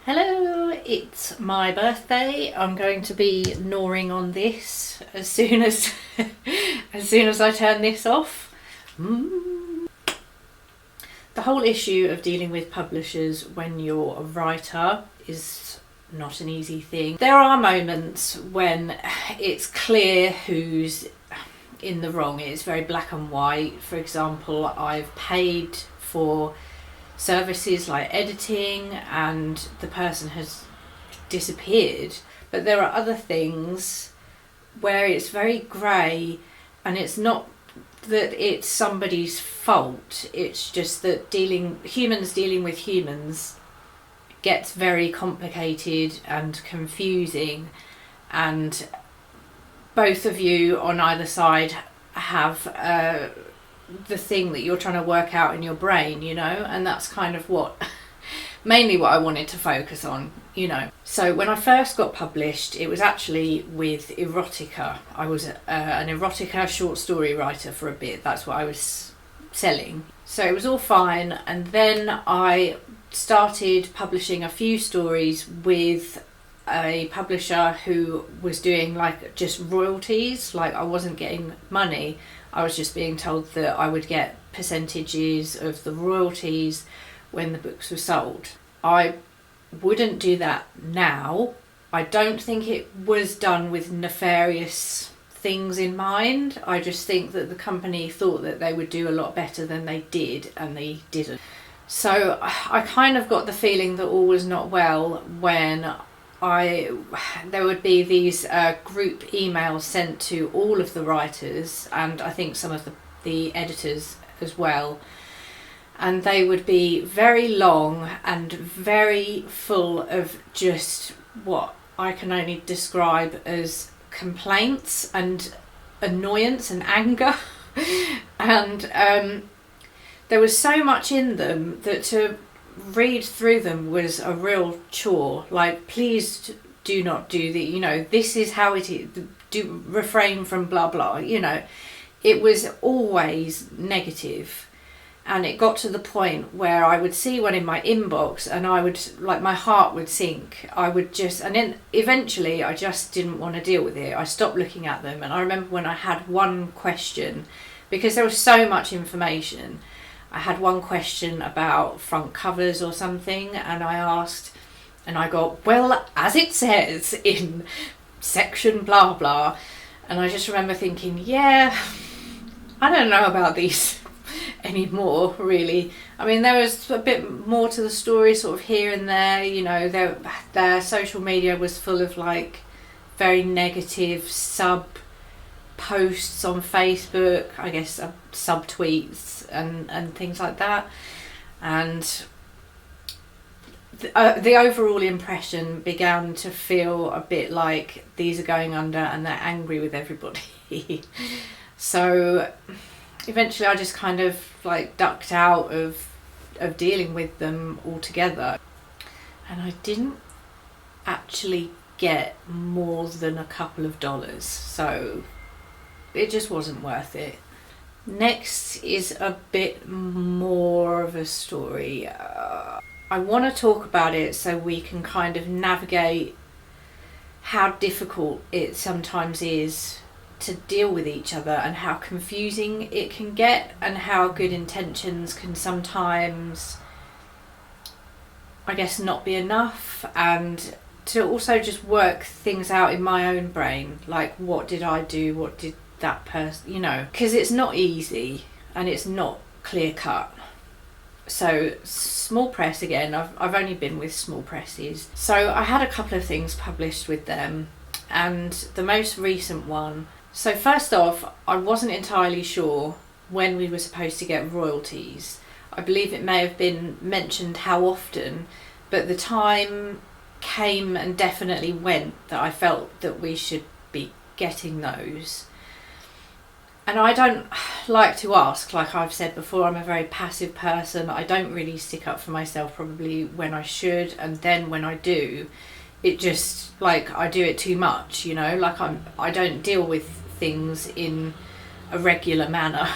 Hello, it's my birthday. I'm going to be gnawing on this as soon as I turn this off. The whole issue of dealing with publishers when you're a writer is not an easy thing. There are moments when it's clear who's in the wrong. It's very black and white. For example, I've paid for services like editing and the person has disappeared, but there are other things where it's very grey, and it's not that it's somebody's fault, it's just that humans dealing with humans gets very complicated and confusing, and both of you on either side have the thing that you're trying to work out in your brain, and that's kind of mainly what I wanted to focus on, So when I first got published, it was actually with erotica. I was an erotica short story writer for a bit. That's what I was selling. So it was all fine, and then I started publishing a few stories with a publisher who was doing just royalties. I wasn't getting money, I was just being told that I would get percentages of the royalties when the books were sold. I wouldn't do that now. I don't think it was done with nefarious things in mind. I just think that the company thought that they would do a lot better than they did, and they didn't. So I kind of got the feeling that all was not well when there would be these group emails sent to all of the writers, and I think some of the editors as well, and they would be very long and very full of just what I can only describe as complaints and annoyance and anger and there was so much in them that to read through them was a real chore. Please do not do this is how it is, do refrain from blah blah, it was always negative. And it got to the point where I would see one in my inbox and I would, my heart would sink. And then eventually I just didn't want to deal with it. I stopped looking at them. And I remember when I had one question, because there was so much information, I had one question about front covers or something, and I asked, and I got, well, as it says in section blah blah. And I just remember thinking, yeah, I don't know about these anymore, really. I mean, there was a bit more to the story sort of here and there, their social media was full of very negative sub posts on Facebook, I guess sub tweets and things like that, and the overall impression began to feel a bit like these are going under and they're angry with everybody. So eventually I just kind of ducked out of dealing with them altogether, and I didn't actually get more than a couple of dollars, so it just wasn't worth it. Next is a bit more of a story. I want to talk about it so we can kind of navigate how difficult it sometimes is to deal with each other, and how confusing it can get, and how good intentions can sometimes, I guess, not be enough, and to also just work things out in my own brain, what did I do, what did that person, because it's not easy and it's not clear cut. So small press again, I've only been with small presses, so I had a couple of things published with them, and the most recent one. So first off, I wasn't entirely sure when we were supposed to get royalties. I believe it may have been mentioned how often, but the time came and definitely went that I felt that we should be getting those. And I don't like to ask, like I've said before, I'm a very passive person. I don't really stick up for myself probably when I should, and then when I do, it just I do it too much, I don't deal with things in a regular manner.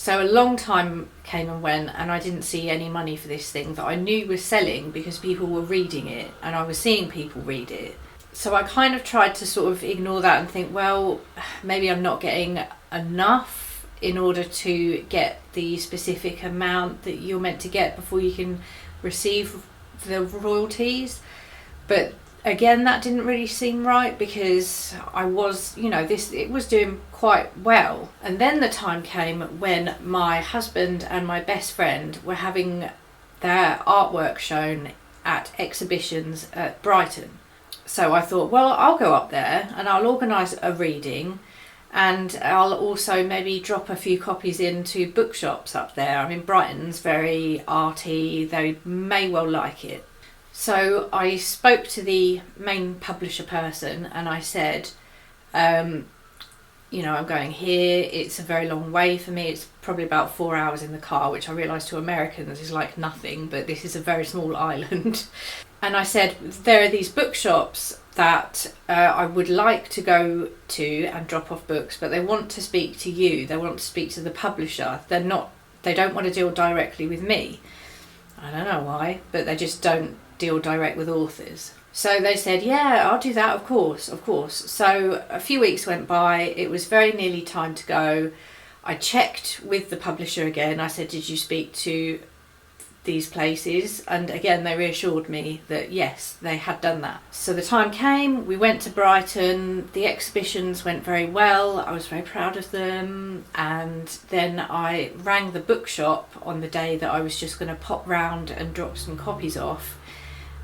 So a long time came and went, and I didn't see any money for this thing that I knew was selling because people were reading it and I was seeing people read it. So I kind of tried to sort of ignore that and think, well, maybe I'm not getting enough in order to get the specific amount that you're meant to get before you can receive the royalties. But again, that didn't really seem right because I was, it was doing quite well. And then the time came when my husband and my best friend were having their artwork shown at exhibitions at Brighton. So I thought, well, I'll go up there and I'll organise a reading, and I'll also maybe drop a few copies into bookshops up there. I mean, Brighton's very arty, they may well like it. So I spoke to the main publisher person and I said, I'm going here, it's a very long way for me, it's probably about 4 hours in the car, which I realise to Americans is like nothing, but this is a very small island. And I said, there are these bookshops that I would like to go to and drop off books, but they want to speak to you, they want to speak to the publisher, they don't want to deal directly with me. I don't know why, but they just don't deal direct with authors. So they said, yeah, I'll do that, of course. So a few weeks went by, it was very nearly time to go. I checked with the publisher again. I said, did you speak to these places? And again, they reassured me that yes, they had done that. So the time came, we went to Brighton, the exhibitions went very well, I was very proud of them, and then I rang the bookshop on the day that I was just going to pop round and drop some copies off,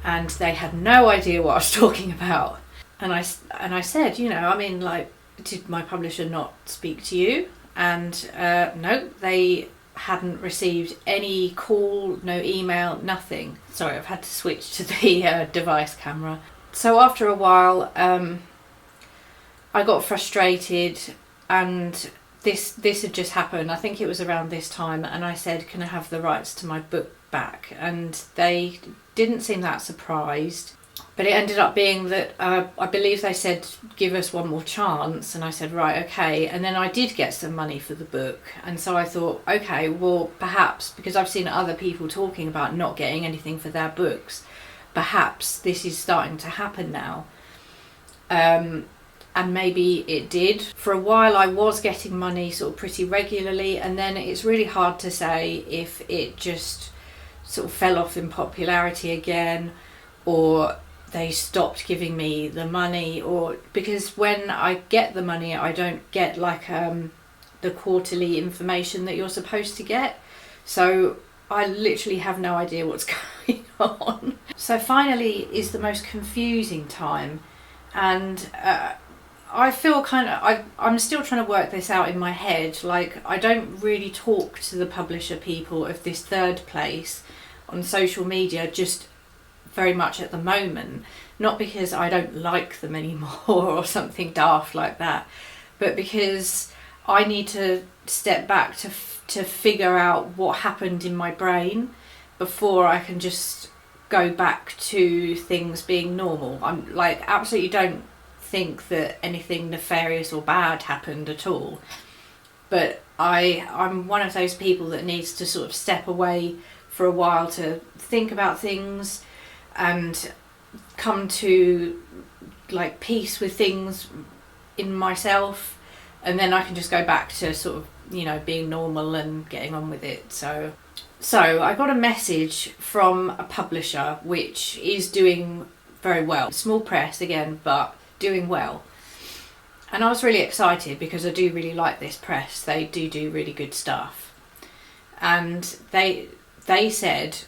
and they had no idea what I was talking about. And I said, did my publisher not speak to you? And no, they hadn't received any call, no email, nothing. Sorry, I've had to switch to the device camera. So after a while, I got frustrated, and this had just happened. I think it was around this time, and I said, can I have the rights to my book back? And they didn't seem that surprised. But it ended up being that I believe they said, give us one more chance. And I said, right, okay. And then I did get some money for the book. And so I thought, okay, well, perhaps, because I've seen other people talking about not getting anything for their books, perhaps this is starting to happen now. And maybe it did. For a while I was getting money sort of pretty regularly. And then it's really hard to say if it just sort of fell off in popularity again, or they stopped giving me the money, or because when I get the money I don't get like the quarterly information that you're supposed to get, so I literally have no idea what's going on. So finally is the most confusing time, and I feel I'm still trying to work this out in my head. Like, I don't really talk to the publisher people of this third place on social media just very much at the moment, not because I don't like them anymore or something daft like that, but because I need to step back to figure out what happened in my brain before I can just go back to things being normal. I'm like, absolutely don't think that anything nefarious or bad happened at all, but I'm one of those people that needs to sort of step away for a while to think about things and come to like peace with things in myself, and then I can just go back to sort of being normal and getting on with it. So I got a message from a publisher which is doing very well, small press again, but doing well, and I was really excited because I do really like this press. They do really good stuff, and they said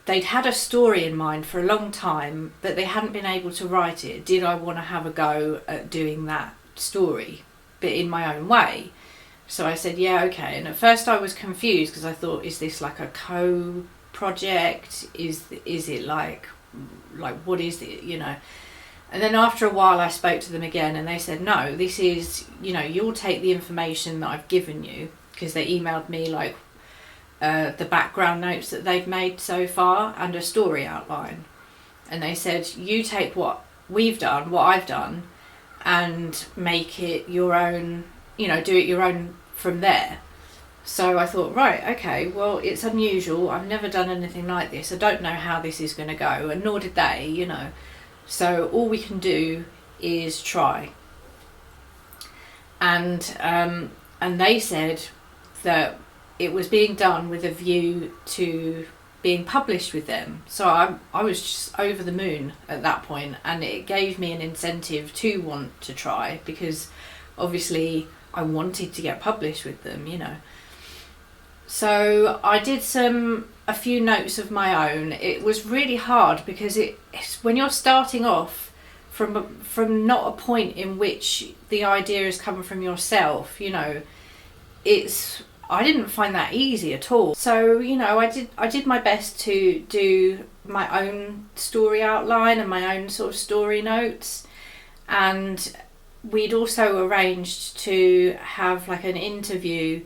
they'd had a story in mind for a long time, but they hadn't been able to write it. Did I want to have a go at doing that story, but in my own way? So I said, yeah, okay. And at first I was confused because I thought, is this like a co-project? Is it like what is it, And then after a while I spoke to them again, and they said, no, this is, you'll take the information that I've given you, because they emailed me like the background notes that they've made so far and a story outline, and they said, you take what we've done, what I've done, and make it your own, do it your own from there. So I thought, right, okay, well, it's unusual. I've never done anything like this. I don't know how this is going to go, and nor did they, you know. So all we can do is try. And they said that it was being done with a view to being published with them. So I was just over the moon at that point, and it gave me an incentive to want to try, because obviously I wanted to get published with them, you know. So I did a few notes of my own. It was really hard because it's when you're starting off from not a point in which the idea has come from yourself, you know, I didn't find that easy at all. So, you know, I did my best to do my own story outline and my own sort of story notes. And we'd also arranged to have like an interview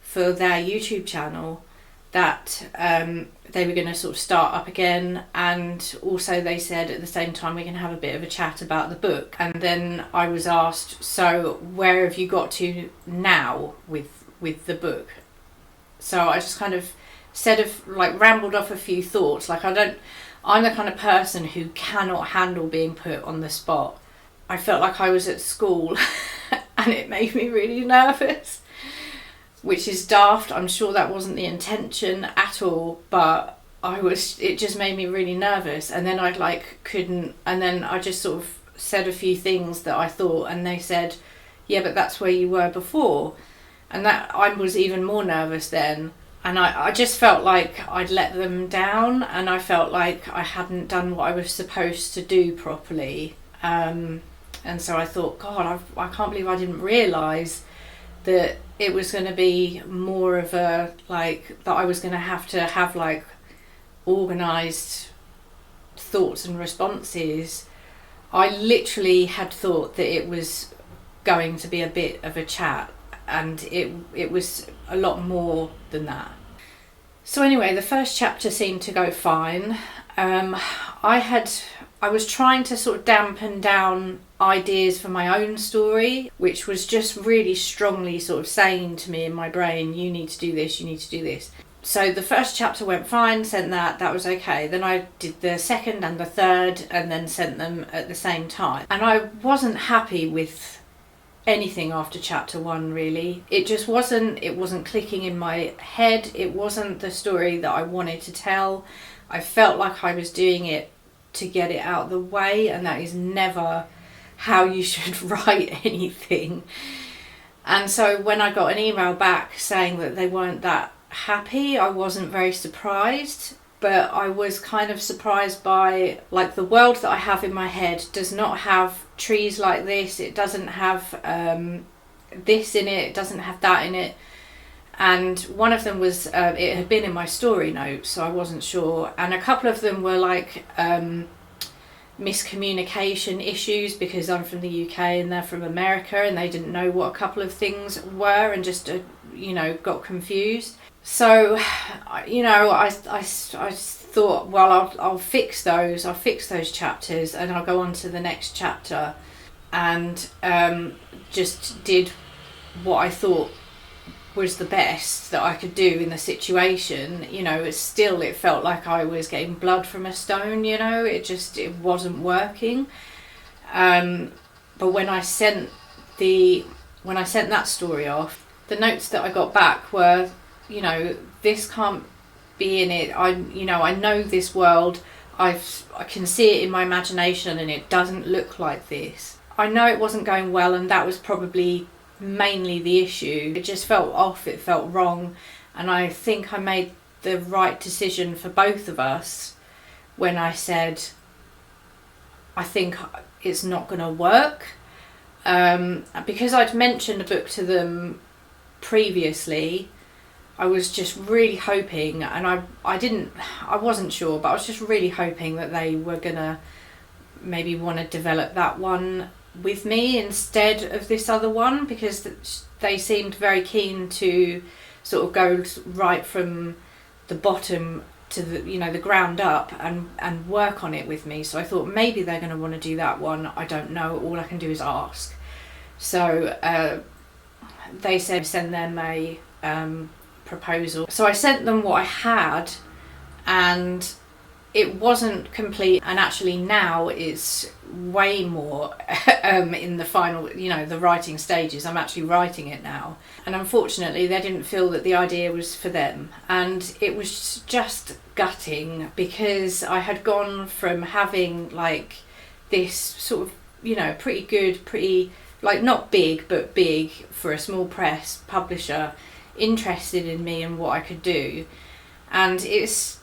for their YouTube channel that they were going to sort of start up again, and also they said at the same time we can have a bit of a chat about the book. And then I was asked, so where have you got to now with the book? So I just kind of rambled off a few thoughts. Like I'm the kind of person who cannot handle being put on the spot. I felt like I was at school and it made me really nervous, which is daft. I'm sure that wasn't the intention at all, but it just made me really nervous. And then and then I just sort of said a few things that I thought, and they said, yeah, but that's where you were before. And that I was even more nervous then. And I just felt like I'd let them down, and I felt like I hadn't done what I was supposed to do properly. And so I thought, God, I can't believe I didn't realise that it was going to be more of that I was going to have like organised thoughts and responses. I literally had thought that it was going to be a bit of a chat, and it was a lot more than that. So anyway, the first chapter seemed to go fine. I was trying to sort of dampen down ideas for my own story, which was just really strongly sort of saying to me in my brain, you need to do this, you need to do this. So the first chapter went fine, sent that was okay. Then I did the second and the third, and then sent them at the same time. And I wasn't happy with anything after chapter 1, really. It wasn't clicking in my head. It wasn't the story that I wanted to tell. I felt like I was doing it to get it out of the way, and that is never how you should write anything. And so when I got an email back saying that they weren't that happy, I wasn't very surprised, but I was kind of surprised by, like, the world that I have in my head does not have trees like this, it doesn't have this in it doesn't have that in it. And one of them was, it had been in my story notes, so I wasn't sure. And a couple of them were like miscommunication issues, because I'm from the UK and they're from America, and they didn't know what a couple of things were, and just, got confused. So, I thought, well, I'll fix those. I'll fix those chapters, and I'll go on to the next chapter, and just did what I thought was the best that I could do in the situation. It felt like I was getting blood from a stone. It wasn't working. But when I sent that story off, the notes that I got back were, this can't be in it. I know this world. I can see it in my imagination, and it doesn't look like this. I know it wasn't going well, and that was probably mainly the issue. It just felt off, it felt wrong, and I think I made the right decision for both of us when I said I think it's not going to work, because I'd mentioned a book to them previously. I was just really hoping, and I wasn't sure, but I was just really hoping that they were gonna maybe want to develop that one with me instead of this other one, because they seemed very keen to sort of go right from the bottom to the ground up and work on it with me. So I thought maybe they're going to want to do that one. I don't know, all I can do is ask. So they said send them a proposal. So I sent them what I had, and it wasn't complete, and actually now it's way more in the final, the writing stages. I'm actually writing it now, and unfortunately they didn't feel that the idea was for them, and it was just gutting, because I had gone from having like this sort of pretty good, pretty like not big but big for a small press publisher interested in me and what I could do, and it's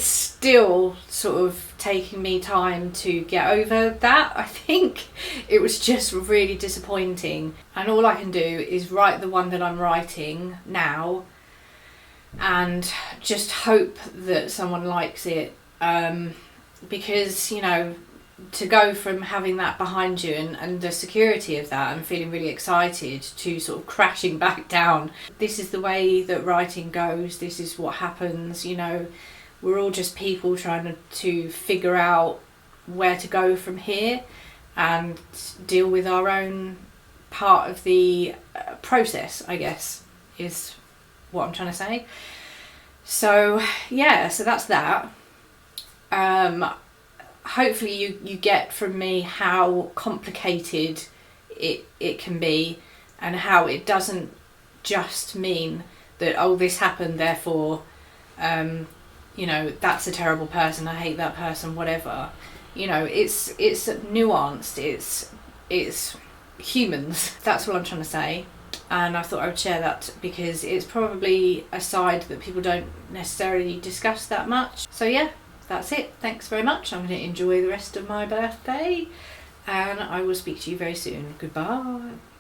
still sort of taking me time to get over that. I think it was just really disappointing, and all I can do is write the one that I'm writing now and just hope that someone likes it, because to go from having that behind you and the security of that and feeling really excited to sort of crashing back down. This is the way that writing goes, this is what happens, we're all just people trying to figure out where to go from here and deal with our own part of the process, I guess, is what I'm trying to say. So yeah, so that's that. Hopefully you get from me how complicated it can be, and how it doesn't just mean that, oh, this happened, therefore that's a terrible person, I hate that person, whatever. It's nuanced, it's humans. That's what I'm trying to say, and I thought I would share that because it's probably a side that people don't necessarily discuss that much. So yeah, that's it. Thanks very much. I'm going to enjoy the rest of my birthday, and I will speak to you very soon. Goodbye.